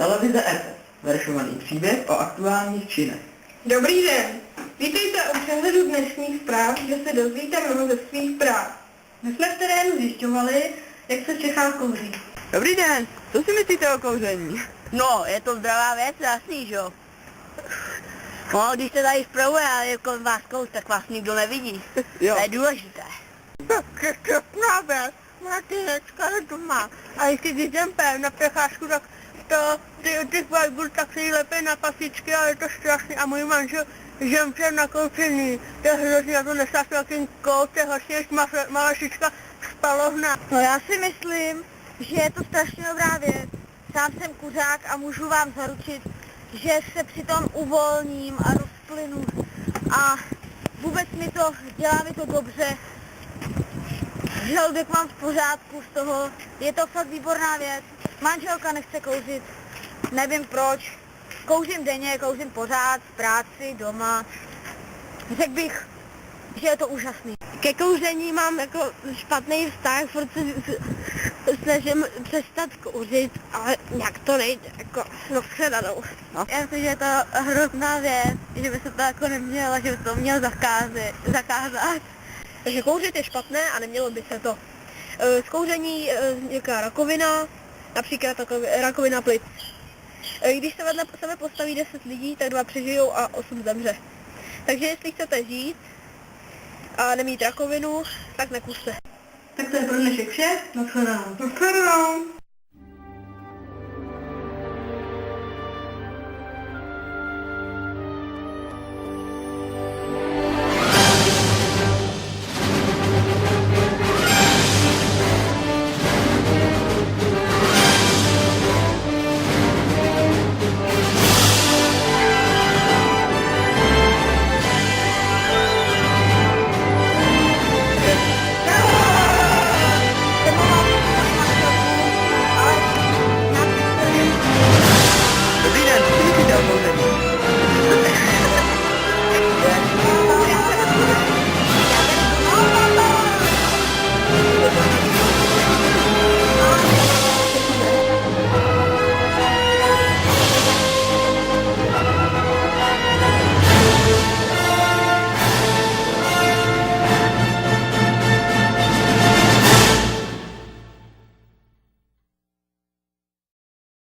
Televize RS, veršovaný příběh o aktuálních činech. Dobrý den, vítejte u přehledu dnešních zpráv, kde se dozvíte mnoho ze svých práv. My jsme v terénu zjišťovali, jak se v Čechách kouří. Dobrý den, co si myslíte o kouření? No, je to zdravá věc, jasný, že jo? No, když se tady zpravuje a je kolem vás kous, tak vás nikdo nevidí. Jo. To je důležité. Přesná věc, Martinečka je doma. A když jdem na přecházku, tak těch vajbů tak se jí lepí na pasičky a je to strašný. A můj manžel žemře na kouření. To je hrozný, já to nesnáším jakým kous, to je horší než malašička spalovna. No já si myslím, že je to strašně dobrá věc. Sám jsem kuřák a můžu vám zaručit, že se přitom uvolním a rozplynu. A vůbec dělá mi to dobře. Žaludek mám v pořádku z toho, je to fakt výborná věc. Manželka nechce kouřit, nevím proč. Kouřím denně, kouřím pořád, v práci, doma. Řekl bych, že je to úžasný. Ke kouření mám jako špatný vztah, protože snažím přestat kouřit, ale nějak to nejde, jako rozkředanou. No. Já myslím, že je to hrozná věc, že by se to jako nemělo, že by to měl zakázat. Takže kouřit je špatné a nemělo by se to. Z kouření vzniká rakovina, například rakovina plic. Když se vedle sebe postaví 10 lidí, tak 2 přežijou a 8 zemře. Takže jestli chcete žít a nemít rakovinu, tak nekuřte. Tak to je pro dnešek vše, nashledanou.